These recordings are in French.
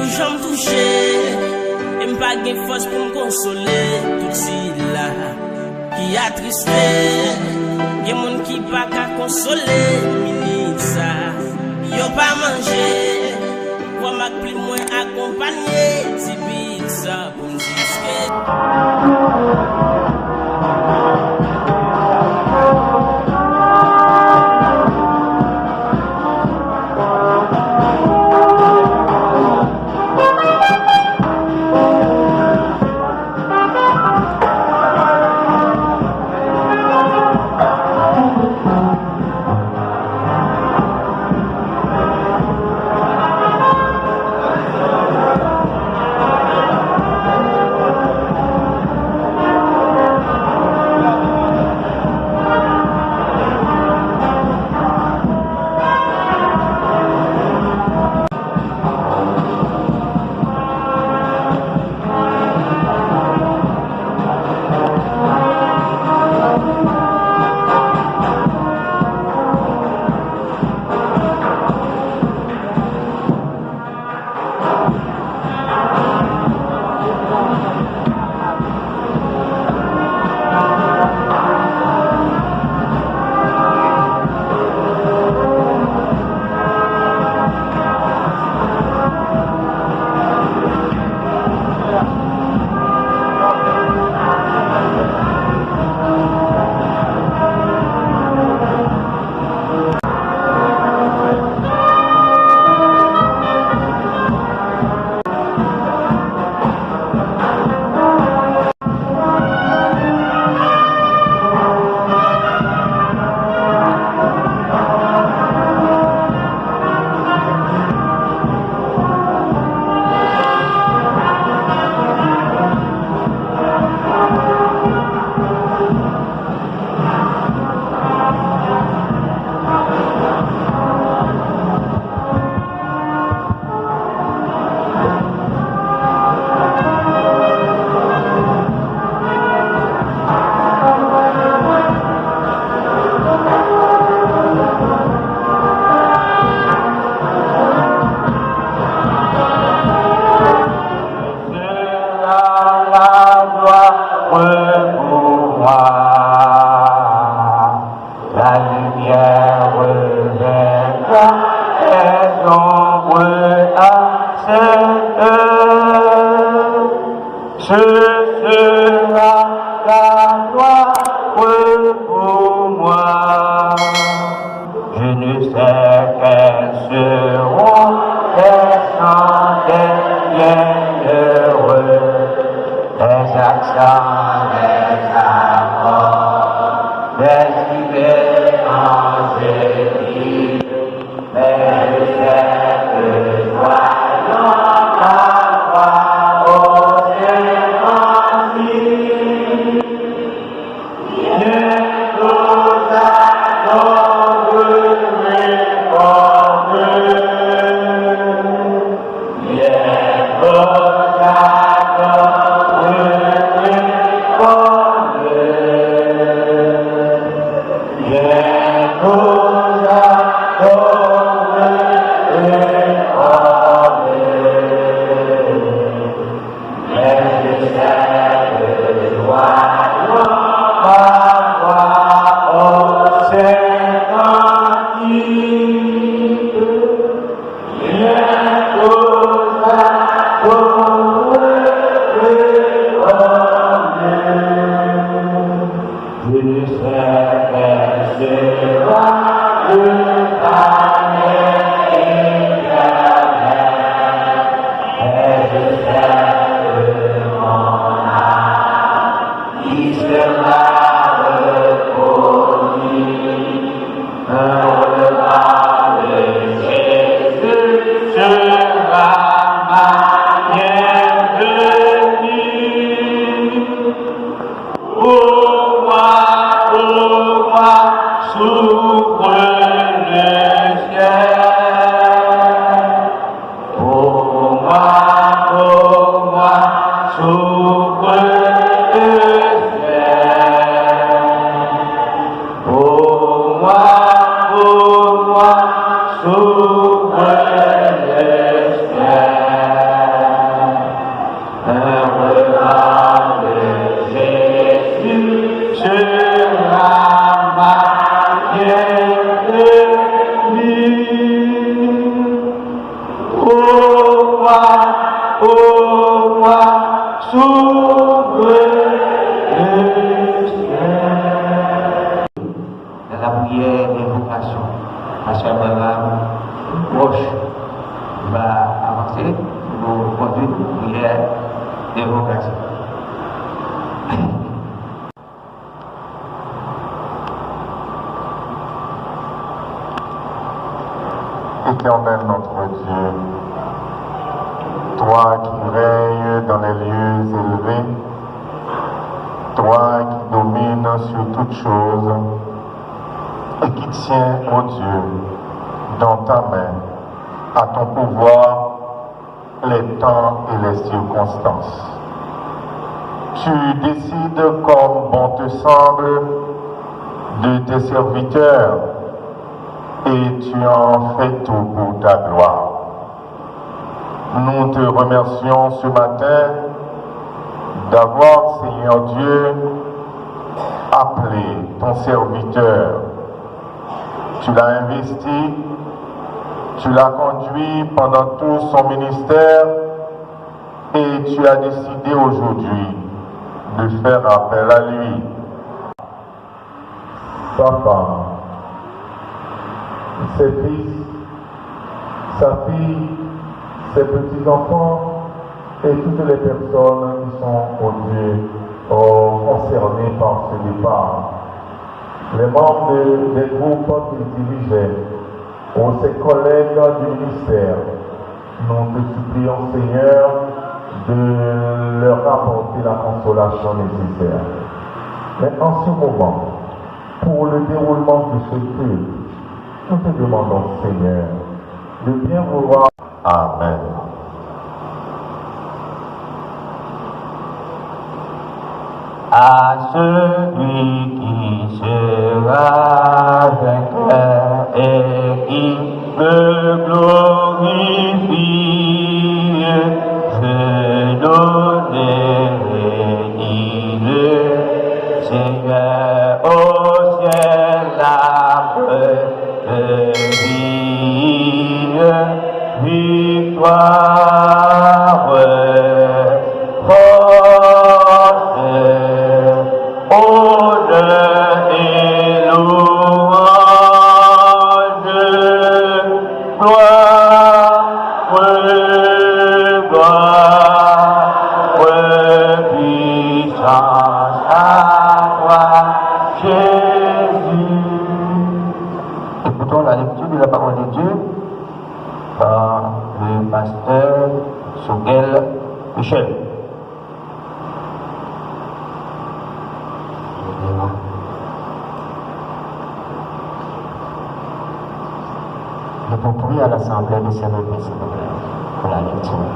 j'aime toucher, et m'pas gain force pour me consoler. Tout si là, qui attristé, y'a moun qui pas qu'à consoler. Minute ça, y'a pas mangé, pour m'a plus moins accompagné. Typique ça, pour me disquer. roi, souverain du ciel. Dans la prière d'évocation, la sœur Roche va avancer pour conduire une prière d'évocation. Éternel notre Dieu, toi qui règnes dans les lieux élevés, toi qui domines sur toutes choses et qui tiens, ô Dieu, dans ta main, à ton pouvoir, les temps et les circonstances. Tu décides comme bon te semble de tes serviteurs et tu en fais tout pour ta gloire. Nous te remercions ce matin d'avoir, Seigneur Dieu, appelé ton serviteur. Tu l'as investi, tu l'as conduit pendant tout son ministère et tu as décidé aujourd'hui de faire appel à lui. Sa femme, ses fils, sa fille, ses petits-enfants et toutes les personnes qui sont, au Dieu, concernées par ce départ. Les membres des groupes qu'il dirigeait, ou ses collègues du ministère, nous te supplions, Seigneur, de leur apporter la consolation nécessaire. Mais en ce moment, pour le déroulement de ce culte, nous te demandons, Seigneur, de bien vouloir. Amen. À celui qui sera vainqueur et qui me glorifie, je donnerai, dit le Seigneur au ciel la de vie, victoire, force, honneur et louange, gloire, puissance à toi, Jésus. Écoutons la lecture de la parole de Dieu par le pasteur Souguel Michel. Je vous prie à l'Assemblée de se lever, s'il vous plaît, pour la lecture.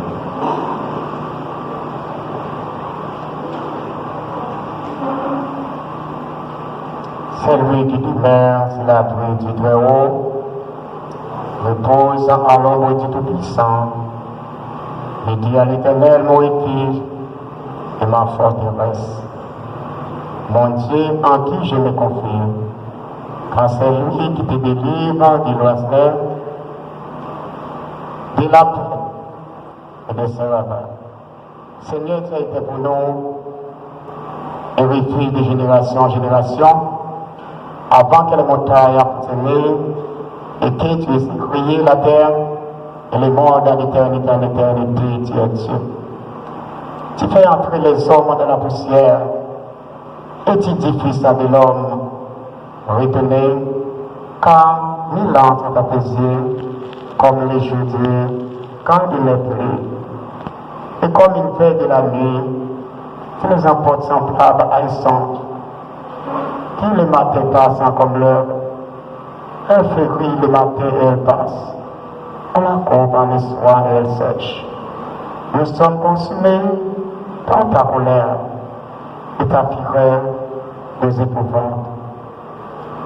C'est lui qui demeure sur la pluie du Très-Haut, repose en l'ombre du Tout-Puissant, et dit à l'Éternel, mon refuge et ma forteresse, mon Dieu en qui je me confie, car c'est lui qui te délivre de l'oiseleur, de la pluie et de ses ravages. Seigneur, tu as été pour nous un refuge de génération en génération, avant que les montagnes appartenaient et que tu aies créé la terre et les mondes en éternité en éternité, tu es Dieu. Tu fais entrer les hommes dans la poussière et tu dis, fils de l'homme, retenez, car 1000 ans sont à tes yeux, comme les jours d'Dieu, quand il est pris, et comme une veille de la nuit, tu nous emportes semblables à un son, qui le matin passe comme l'heure, elle fleurit le matin et elle passe, on la coupe en le soir et elle sèche. Nous sommes consumés dans ta colère et ta fureur des épouvantes.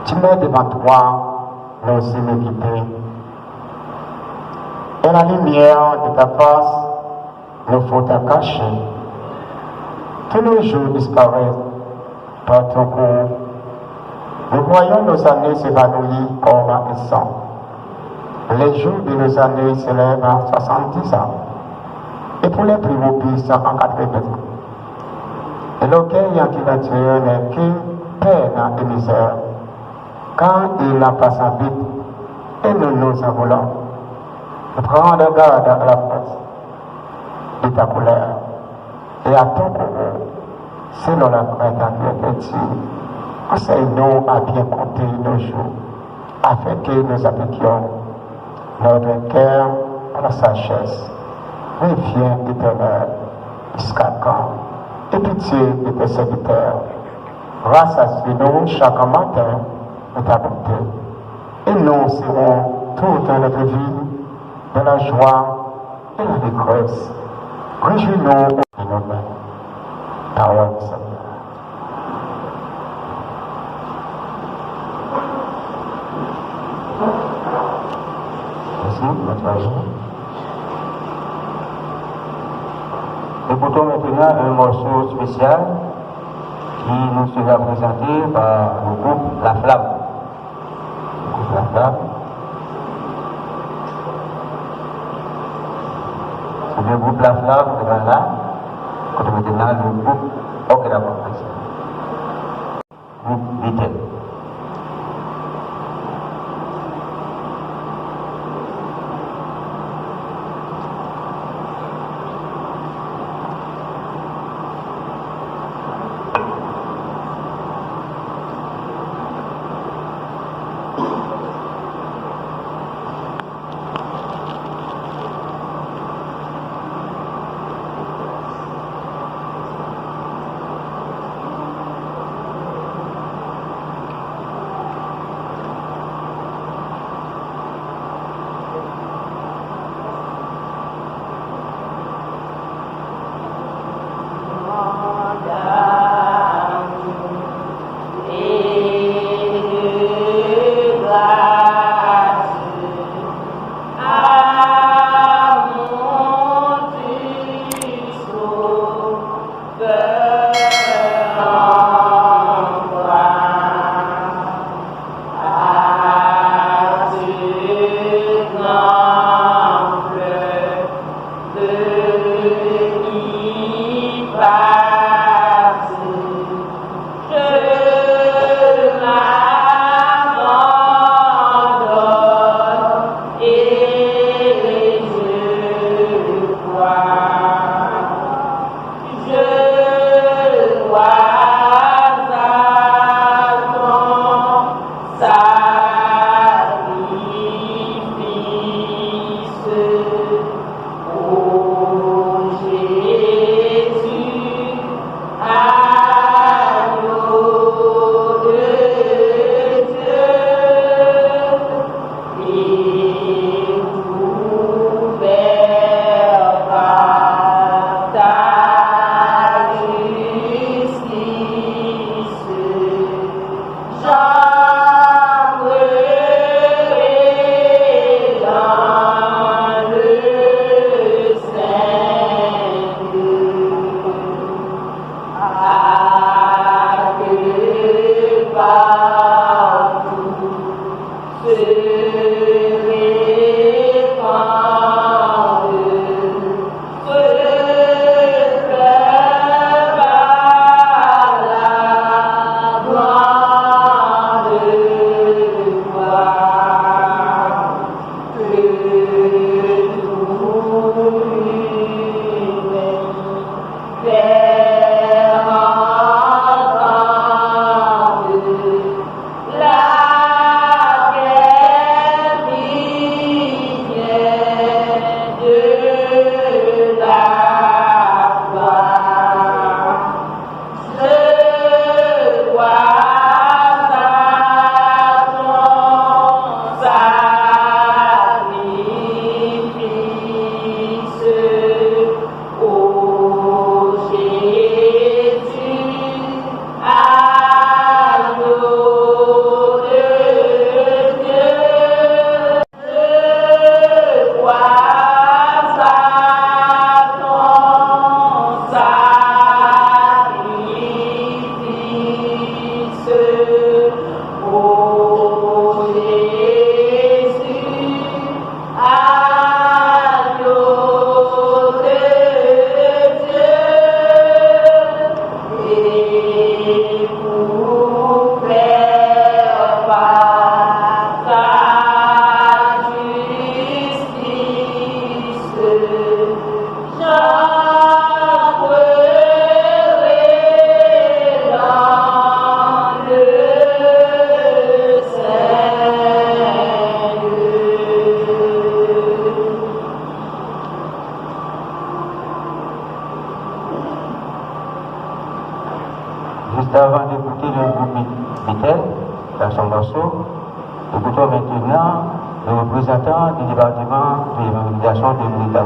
Tu mets devant toi nos iniquités. Et la lumière de ta face, nos fautes à cacher. Tous nos jours disparaissent par ton corps. Nous voyons nos années s'évanouir comme un sang. Les jours de nos années s'élèvent à 70 ans. pour les plus robustes encadrés de vous. Et l'orgueil qui va tuer n'est que peine et misère. Quand il en passe vite, et nous en voulons, prendre garde à la force de ta colère et à ton courroux, selon la crainte en Dieu. Enseigne-nous à bien compter nos jours, afin que nous appliquions notre cœur à la sagesse. Reviens, Éternel, jusqu'à quand? Et pitié de tes serviteurs. Rassasie-nous chaque matin de ta bonté. Et nous serons toute notre vie dans la joie et la dégresse. Réjouis-nous et nous-mêmes. Parole du Seigneur. Merci, notre agent. Écoutons maintenant un morceau spécial qui nous sera présenté par le groupe La Flamme. Le groupe La Flamme. C'est le groupe La Flamme devant là. Quand maintenant le groupe Ok d'abord. Groupe Beatle. Juste avant d'écouter le groupe Vitel, dans son morceau, écoutons maintenant le représentant du département de l'évangélisation de l'État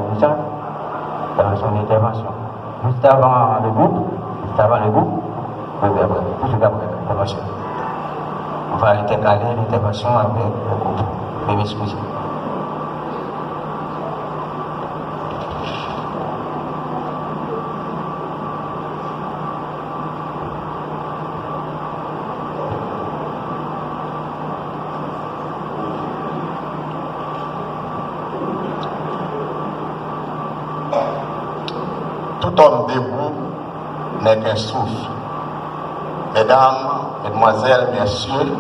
dans son intervention. Juste avant le groupe, oui, après, tout de suite après l'intervention. On va intercaler l'intervention avec le groupe. Veuillez m'excuser. Tout homme debout n'est qu'un souffle. Mesdames, mesdemoiselles, messieurs,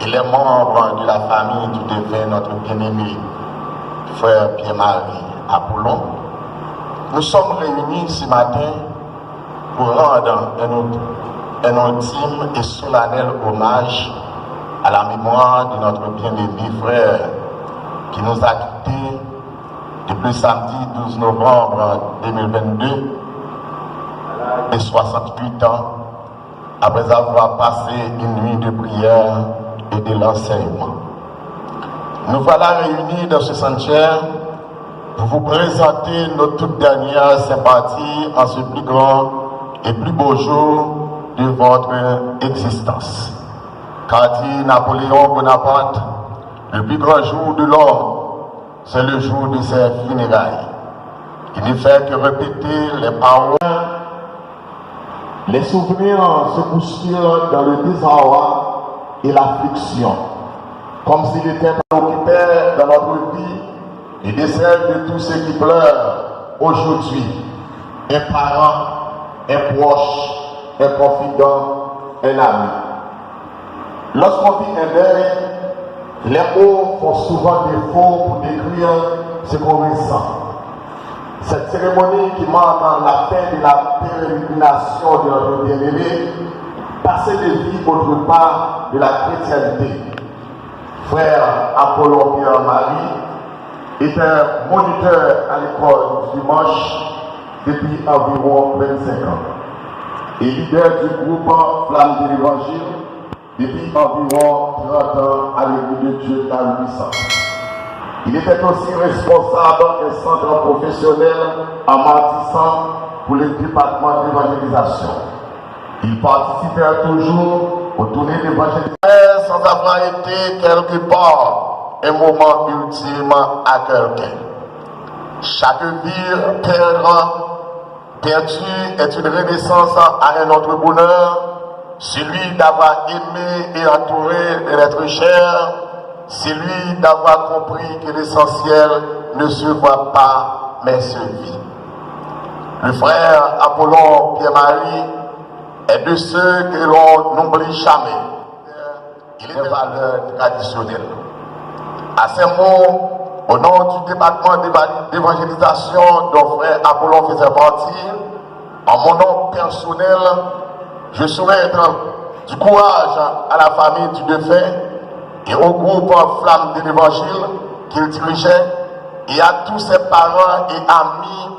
et les membres de la famille du défunt, notre bien-aimé frère Pierre-Marie Apollon, nous sommes réunis ce matin pour rendre un ultime et solennel hommage à la mémoire de notre bien-aimé frère qui nous a quittés depuis samedi 12 novembre 2022 de 68 ans après avoir passé une nuit de prière et de l'enseignement. Nous voilà réunis dans ce sanctuaire pour vous présenter notre toute dernière sympathie en ce plus grand et plus beau jour de votre existence. Qu'a dit Napoléon Bonaparte, le plus grand jour de l'homme, c'est le jour de ses funérailles. Il ne fait que répéter les paroles. Les souvenirs se bousculent dans le désarroi et l'affliction, comme s'il était occupé dans notre vie et de celle de tous ceux qui pleurent aujourd'hui. Un parent, un proche, un confident, un ami. Lorsqu'on vit un deuil, les mots font souvent défaut pour décrire ce qu'on ressent. Cette cérémonie qui marque la fin de la pérégrination de notre bien-aimé, passé de vie autre part de la chrétienté. Frère Apollon Pierre-Marie était moniteur à l'école du dimanche depuis environ 25 ans et leader du groupe Flamme de l'Évangile depuis environ 30 ans à l'église de Dieu dans 800. Il était aussi responsable d'un centre professionnel en Martissant pour le département d'évangélisation. Il participait toujours aux tournées d'évangélisation sans avoir été quelque part un moment ultime à quelqu'un. Chaque vie perdue est une renaissance à un autre bonheur, celui d'avoir aimé et entouré de l'être cher, celui d'avoir compris que l'essentiel ne se voit pas, mais se vit. Le frère Apollon Pierre-Marie est de ceux que l'on n'oublie jamais. Il est de valeurs traditionnelles. À ces mots, au nom du département d'évangélisation dont frère Apollon faisait partie, en mon nom personnel, je souhaite du courage à la famille du défunt et au groupe Flamme de l'Évangile qu'il dirigeait et à tous ses parents et amis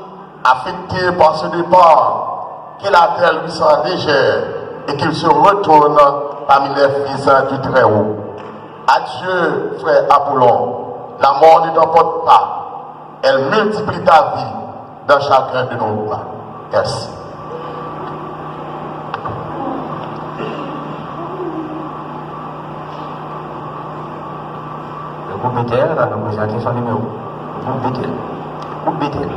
affectés par ce départ, que la terre lui soit légère et qu'il se retourne parmi les fils du Très-Haut. Adieu, frère Apollon, la mort ne t'emporte pas, elle multiplie ta vie dans chacun de nos pas. Merci. Le groupe Bethel va nous présenter son numéro. Groupe Bethel. Groupe Bethel.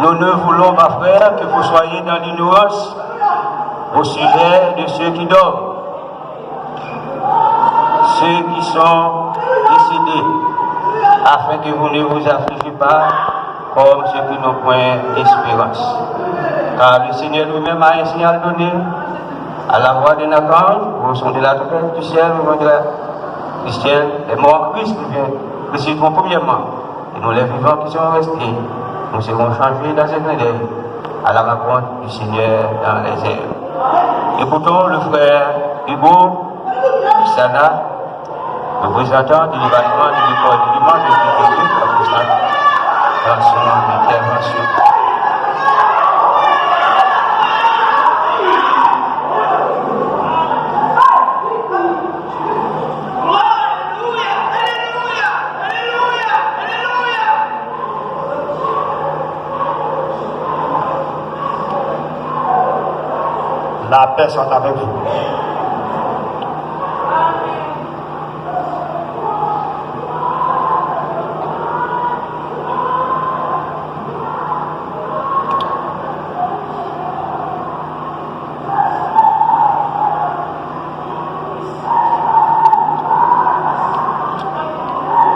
Nous ne voulons pas, frère, que vous soyez dans l'ignorance. au sujet de ceux qui dorment, ceux qui sont décédés, afin que vous ne vous affligez pas comme ceux qui n'ont point d'espérance. Car le Seigneur lui-même a un signal donné à la voix d'un archange, au son de la trompette du ciel, au nom de du ciel, les morts Christ ressusciteront premièrement, et nous les vivants qui sont restés, nous serons changés dans un clin d'œil à la rencontre du Seigneur dans les airs. Écoutons le frère Hugo Sana, représentant du département du département de l'Église dans son intervention. La paix soit avec vous.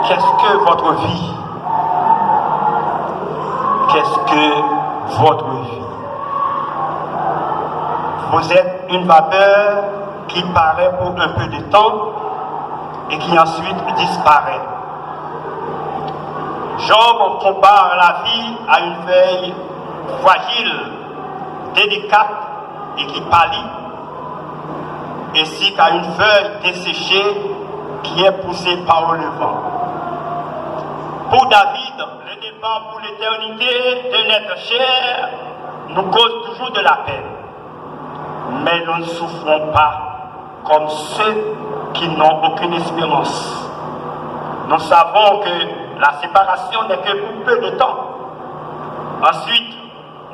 Qu'est-ce que votre vie? Qu'est-ce que votre vie? Vous êtes une vapeur qui paraît pour un peu de temps et qui ensuite disparaît. Job compare la vie à une feuille fragile, délicate et qui pâlit, ainsi qu'à une feuille desséchée qui est poussée par le vent. Pour David, le départ pour l'éternité d'un être cher nous cause toujours de la peine. Mais nous ne souffrons pas comme ceux qui n'ont aucune espérance. Nous savons que la séparation n'est que pour peu de temps. Ensuite,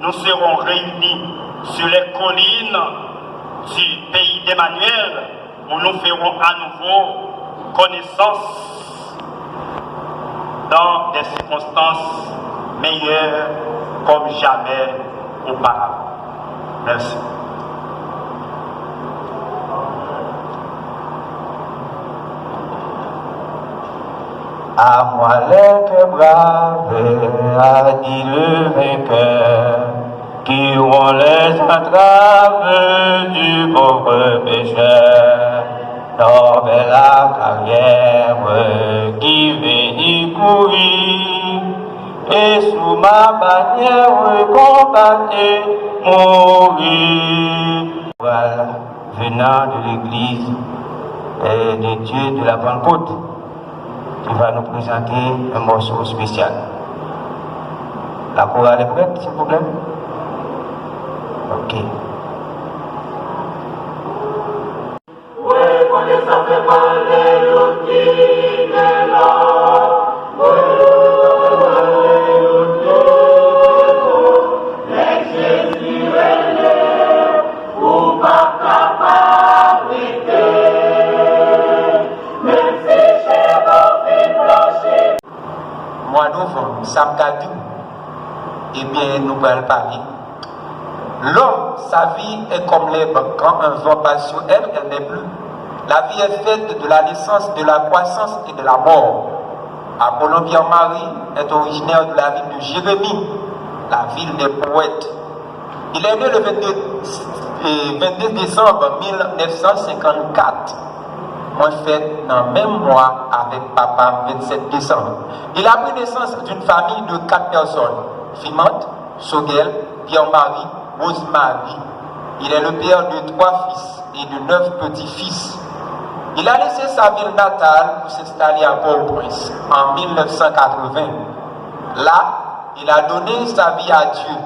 nous serons réunis sur les collines du pays d'Emmanuel où nous ferons à nouveau connaissance dans des circonstances meilleures comme jamais auparavant. Merci. À moi les cœurs braves, a dit le vainqueur, qui ont les entraves du pauvre pécheur. Noble la carrière qui veut y courir, et sous ma bannière combattre, mourir. Voilà, venant de l'église et de Dieu de la Pentecôte, qui va nous présenter un morceau spécial. La chorale est prête, s'il vous plaît? Ok. Mois novembre, samedi, eh bien, nous allons parler. L'homme, sa vie est comme l'herbe. Quand un vent passe sur elle, elle n'est plus. La vie est faite de la naissance, de la croissance et de la mort. Apollon Pierre-Marie est originaire de la ville de Jérémie, la ville des poètes. Il est né le 22 décembre 1954. Moi, fait dans le même mois avec papa, 27 décembre. Il a pris naissance d'une famille de 4 personnes. Fimante, Sogel, Pierre-Marie, Rose-Marie. Il est le père de 3 fils et de 9 petits-fils. Il a laissé sa ville natale pour s'installer à Port-au-Prince en 1980. Là, il a donné sa vie à Dieu.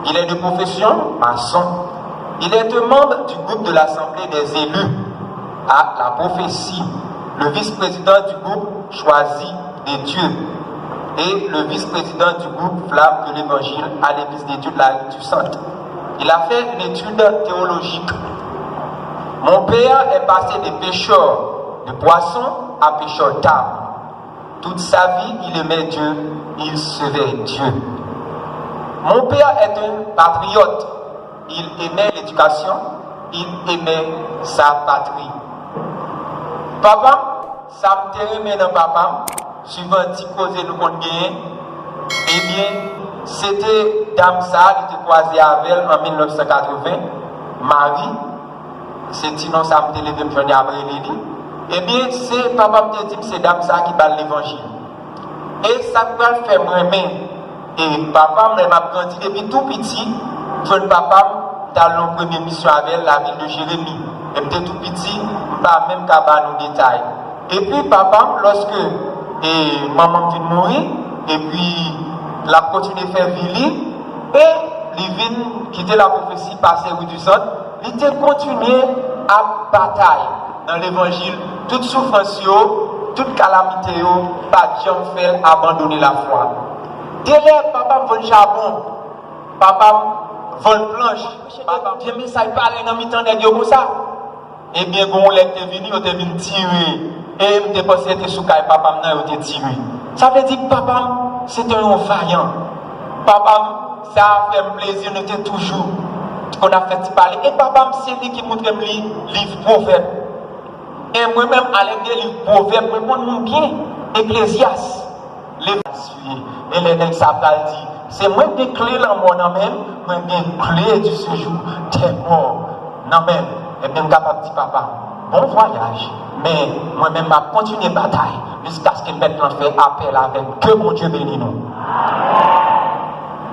Il est de profession maçon. Il est un membre du groupe de l'Assemblée des élus à la prophétie, le vice-président du groupe choisi des dieux et le vice-président du groupe Flamme de l'Évangile à l'église des dieux de la rue du Centre. Il a fait une étude théologique. Mon père est passé de pêcheur de poissons à pêcheur d'âmes. Toute sa vie, il aimait Dieu, il servait Dieu. Mon père est un patriote. il aimait l'éducation, il aimait sa patrie. Papa, ça me termine dans papa, suivant un petit cause nous compte gagner. Eh bien, c'était Dame ça, il était croisé avec elle en 1980, Marie, c'est Tinon ça me levé me joindre après Lili. Eh bien, c'est papa me dit que c'est Dame ça qui parle l'évangile. Et ça me fait moi-même. Et papa m'a grandi depuis tout petit, jeune papa, dans la première mission avec la ville de Jérémie. Et j'étais tout petit, pas même qu'à nous détails. Et puis papa, lorsque maman vient mourir, et puis la continue de faire vili, et il vient quitter la prophétie, passer rue du centre, il a continué à bataille dans l'évangile, toute souffrance, toute calamité, pas de gens fait abandonner la foi. Délai, papa vole charbon, papa vole planche, papa bien mais ça il parle dans mi-temps de comme ça. Eh bien, quand on est venu, on est venu tirer. Et je pensé que c'était sous caille, papa m'a été tiré. Ça veut dire que papa, c'était un vaillant. Papa, ça a fait plaisir, nous étions toujours. On a fait parler. Et papa, c'est lui qui montre le livre proverbe. Et moi-même, à l'aide des livres proverbes, je me bien, Ecclésiaste. Et les nègres savent dit, c'est moi qui ai clé dans mon même, moi qui clé du séjour, t'es mort. Non, même, et même capable de dire papa, bon voyage, mais moi-même, je continue la bataille jusqu'à ce que maintenant fait appel avec que mon Dieu bénisse nous.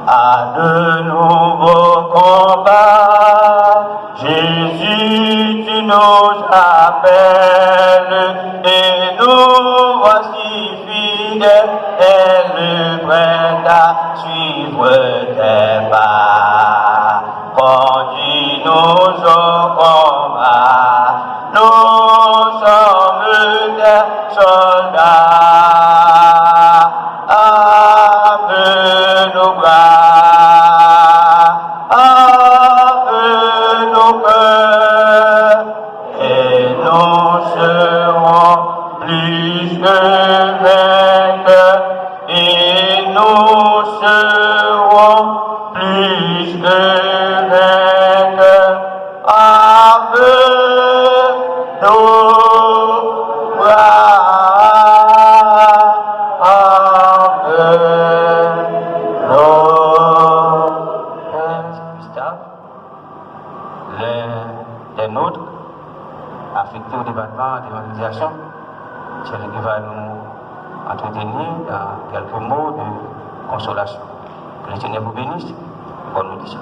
À de nouveaux combats, Jésus, tu nous appelles et nous voici fidèles, prêts à suivre tes pas. Conduis-nous au combat, nous sommes des soldats. Les nôtres, affectés au département de l'évangélisation, c'est lui qui va nous entretenir dans quelques mots de consolation. Que le Seigneur vous bénisse. Bonne nuit.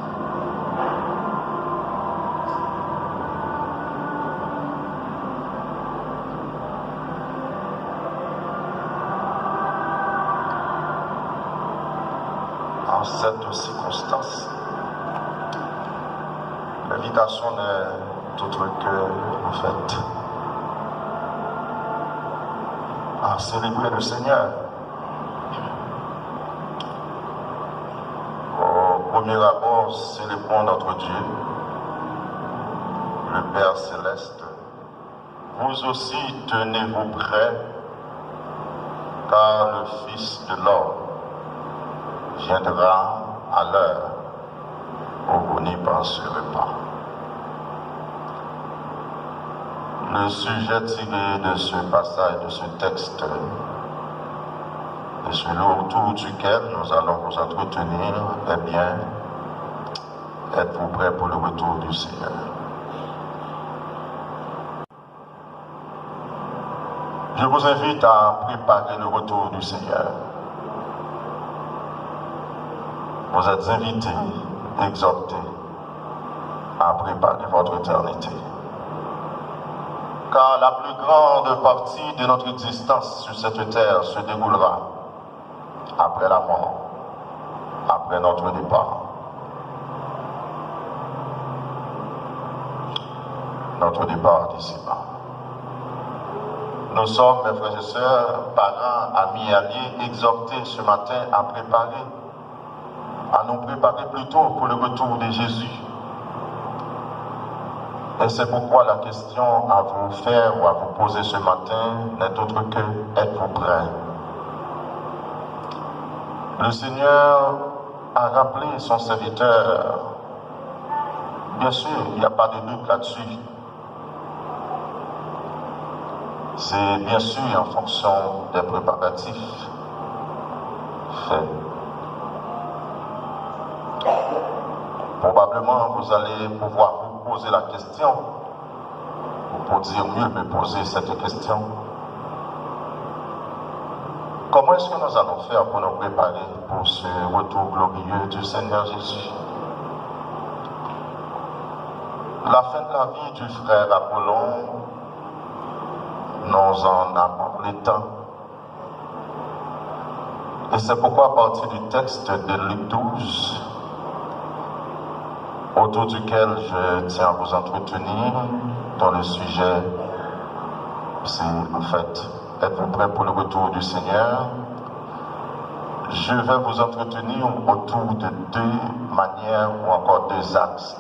En cette circonstance, l'invitation n'est autre que, en fait, à célébrer le Seigneur. Au premier abord, célébrons notre Dieu, le Père Céleste. Vous aussi tenez-vous prêts, car le Fils de l'homme viendra à l'heure où vous n'y penserez pas. Le sujet tiré de ce passage, de ce texte, de celui autour duquel nous allons vous entretenir, eh bien, êtes-vous prêts pour le retour du Seigneur? Je vous invite à préparer le retour du Seigneur. Vous êtes invités, exhortés à préparer votre éternité. Car la plus grande partie de notre existence sur cette terre se déroulera après la mort, après notre départ. Notre départ d'ici-bas. Nous sommes, mes frères et sœurs, parents, amis et alliés, exhortés ce matin à nous préparer plutôt pour le retour de Jésus. Et c'est pourquoi la question à vous faire ou à vous poser ce matin n'est autre que: êtes-vous prêts? Le Seigneur a rappelé son serviteur bien sûr, il n'y a pas de doute là-dessus. C'est bien sûr en fonction des préparatifs faits. Probablement, vous allez pouvoir vous poser la question, ou pour dire mieux, me poser cette question. Comment est-ce que nous allons faire pour nous préparer pour ce retour glorieux du Seigneur Jésus? La fin de la vie du frère Apollon nous en a parlé tant. Et c'est pourquoi à partir du texte de Luc 12, autour duquel je tiens à vous entretenir, dans le sujet, c'est en fait, êtes-vous prêts pour le retour du Seigneur? Je vais vous entretenir autour de deux manières ou encore deux axes,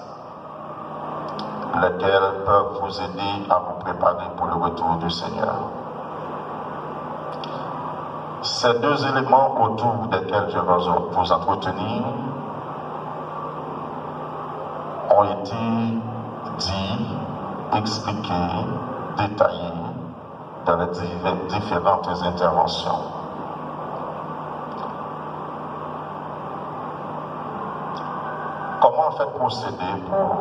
lesquels peuvent vous aider à vous préparer pour le retour du Seigneur. Ces deux éléments autour desquels je vais vous entretenir ont été dits, expliqués, détaillés dans les différentes interventions. Comment en fait procéder pour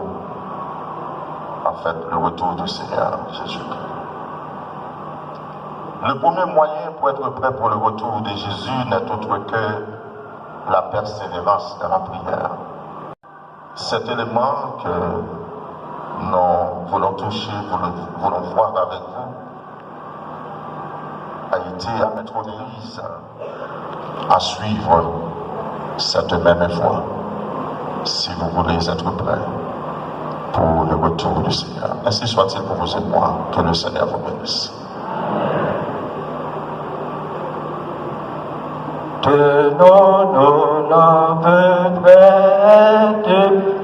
le retour du Seigneur Jésus-Christ? Le premier moyen pour être prêt pour le retour de Jésus n'est autre que la persévérance dans la prière. Cet élément que nous voulons toucher, voulons voir avec vous, a été à mettre en église à suivre cette même foi, si vous voulez être prêt pour le retour du Seigneur. Ainsi soit-il pour vous et moi, que le Seigneur vous bénisse. Tenons-nous notre fête,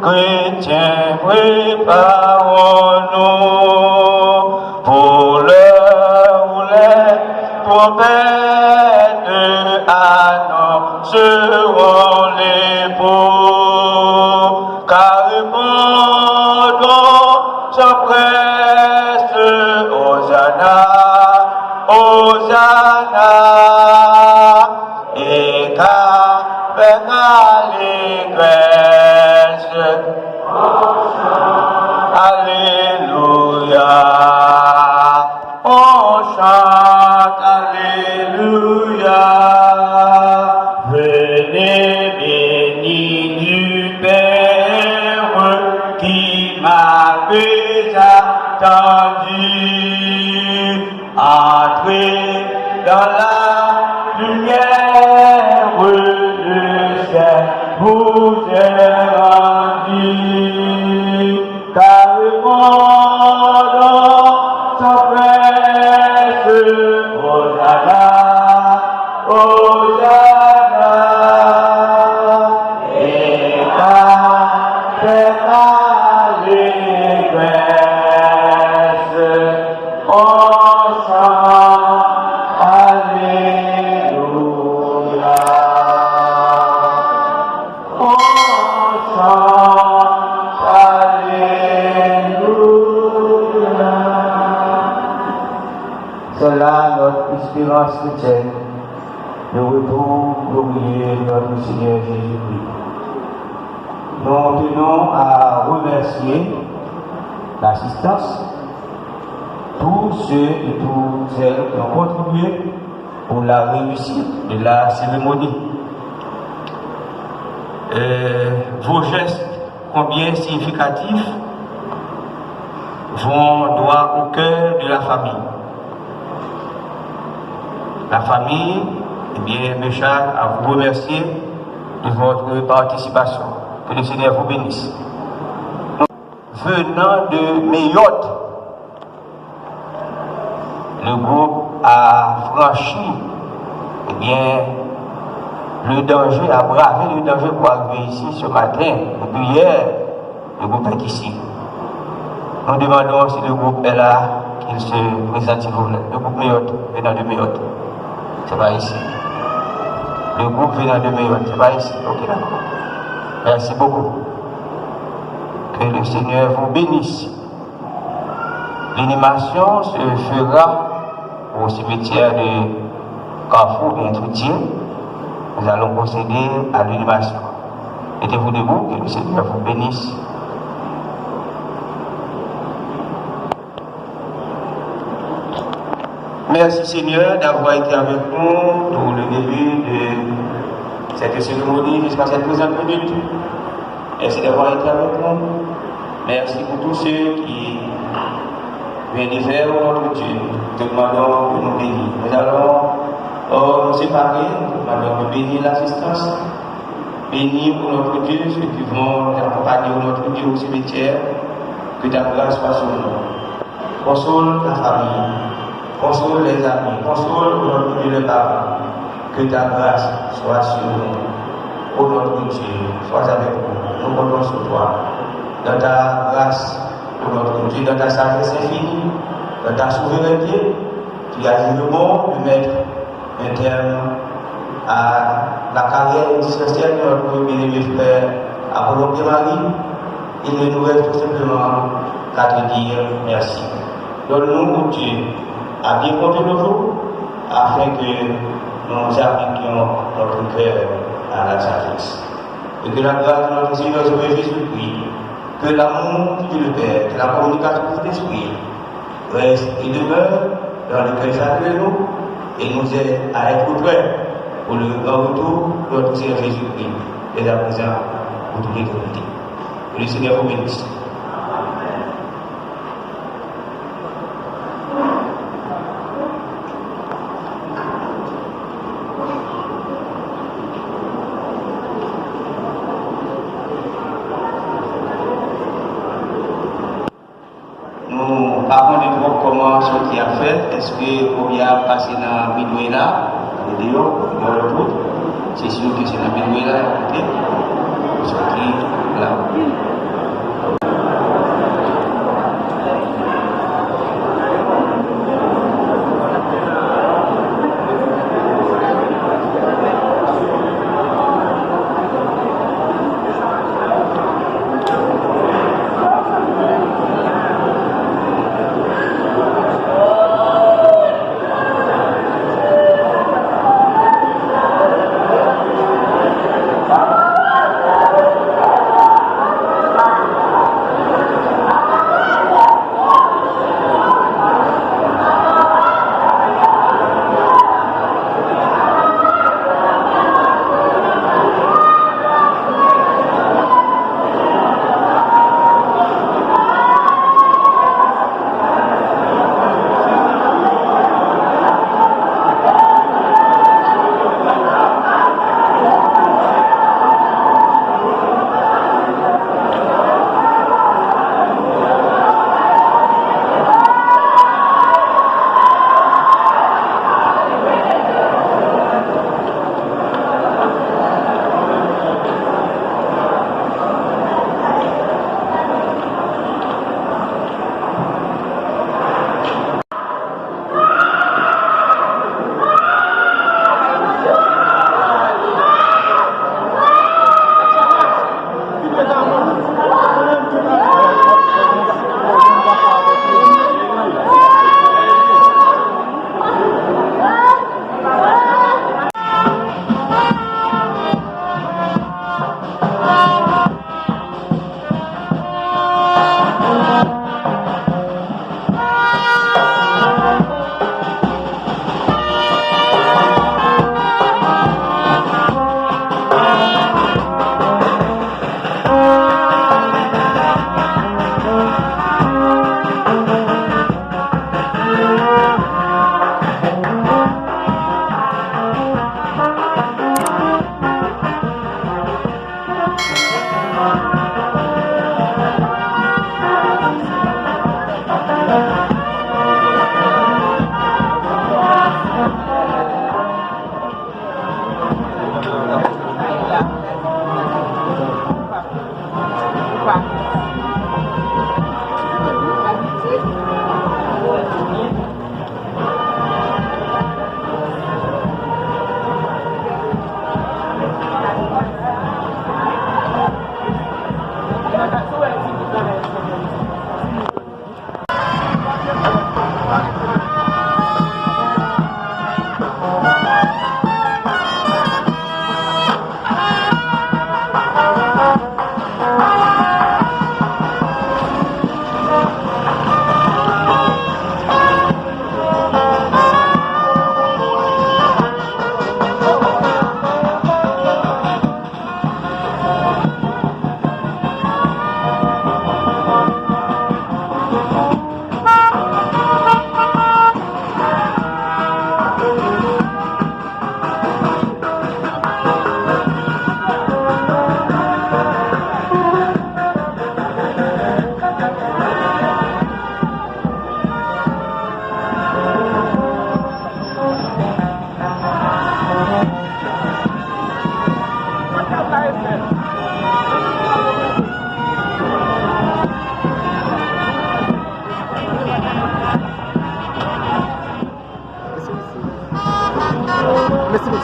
chrétiens, préparons-nous pour l'heure où les trompettes annonceront l'époux, car répondons sans presse, Hosanna, Hosanna. Et qu'avec allégresse, alléluia, on chante alléluia. Venez bénis du Père qui m'avait attendu, entrez dans la lumière, le ciel vous est rendu, car le monde s'empresse, Hosanna, Hosanna, et avec allégresse, on chante alléluia. C'est là notre espérance chrétienne, le retour glorieux de notre Seigneur Jésus-Christ. Nous tenons à remercier l'assistance, tous ceux et toutes celles qui ont contribué pour la réussite de la cérémonie. Vos gestes, combien significatifs, vont droit au cœur de la famille. La famille, eh bien, me charge à vous remercier de votre participation. Que le Seigneur vous bénisse. Venant de Mayotte, le groupe a franchi, eh bien, le danger, a bravé le danger pour arriver ici ce matin. Depuis hier, le groupe est ici. Nous demandons si le groupe est là, qu'il se présente s'il vous plaît. Le groupe Mayotte, venant de Mayotte. C'est pas ici. Le groupe venant de Mayotte, c'est pas ici. Ok, d'accord. Merci beaucoup. Que le Seigneur vous bénisse. L'inhumation se fera au cimetière de Carrefour bien Troutier. Nous allons procéder à l'inhumation. Mettez-vous debout, que le Seigneur vous bénisse. Merci Seigneur d'avoir été avec nous pour le début de cette cérémonie jusqu'à cette présente minute. Merci d'avoir été avec nous. Merci pour tous ceux qui viennent vers notre Dieu. Nous demandons de nous bénir. Nous allons nous séparer. Nous demandons de bénir l'assistance. Bénir pour notre Dieu ceux qui vont accompagner notre Dieu au cimetière. Que ta grâce soit sur nous. Console ta famille. Console les amis. Console notre Dieu les parents. Que ta grâce soit sur nous. Ô notre Dieu, sois avec nous. Nous comptons sur toi. Dans ta grâce, ô notre Dieu, dans ta sagesse infinie, dans ta souveraineté, tu as dit le bon de mettre un terme à la carrière existentielle de notre bien-aimé frère Apollon Pierre-Marie. Il ne nous reste tout simplement qu'à te dire merci. Donne-nous, Dieu, à bien compter nos jours, afin que nous appliquions notre cœur à la sagesse. Et que la grâce de notre Seigneur Jésus-Christ, que l'amour du Dieu le Père, que la communication de l'Esprit reste et demeure dans le cœur chacun de nous et nous aide à être prêts pour le grand retour de notre Seigneur Jésus-Christ, et à présent pour toute l'éternité. Que le Seigneur vous bénisse. Qui a fait, est-ce qu'on vient passer dans le milieu là, dans le route, c'est sûr que c'est dans le milieu là, écoutez, ce qui là.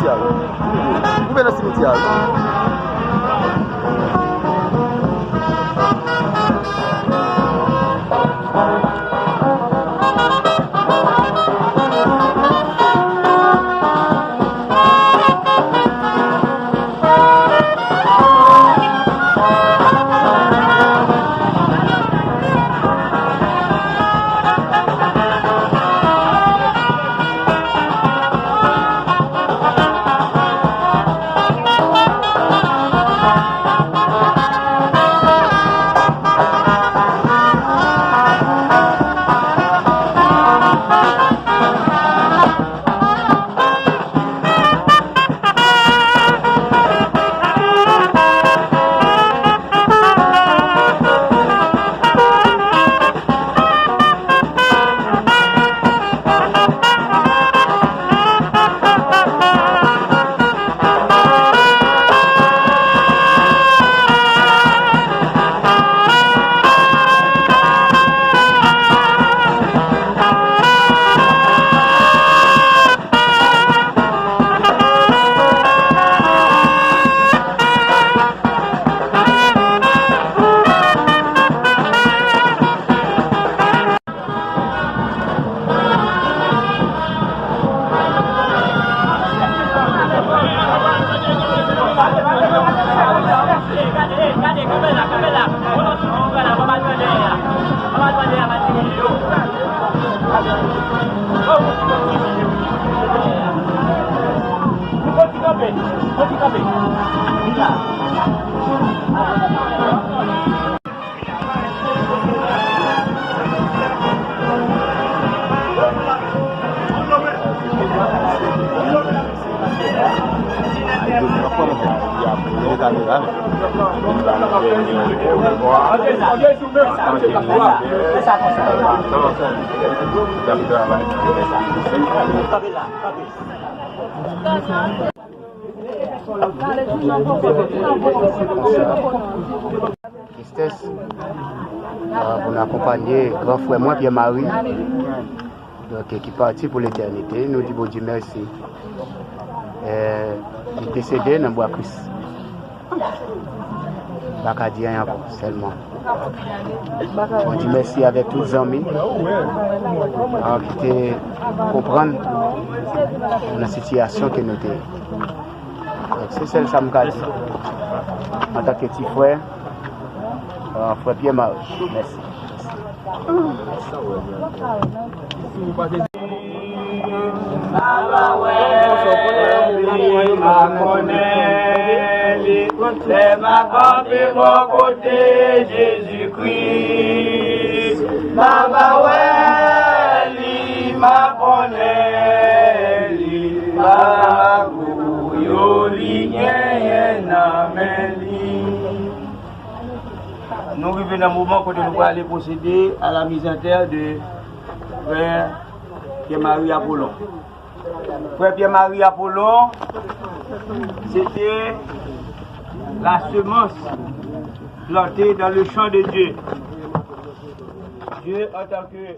cimetière. Où est le cimetière? Tristesse pour nous accompagner, grand frère moi, Pierre-Marie, donc, qui est parti pour l'éternité. Nous disons bon Dieu merci. Il est décédé dans le bois Christ. Pas qu'à dire rien seulement. On dit merci avec tous les amis qui comprennent la situation que nous avons. C'est celle que je dis. En tant que petit frère, frère Pierre-Marie. Merci. Les ma campé mon côté Jésus-Christ. Ma baweli, ma poneli, ma gouyoli, nous vivons dans un moment où nous allons aller procéder à la mise en terre de frère Pierre-Marie Apollon. Frère Pierre-Marie Apollon, c'était la semence plantée dans le champ de Dieu. Dieu en tant que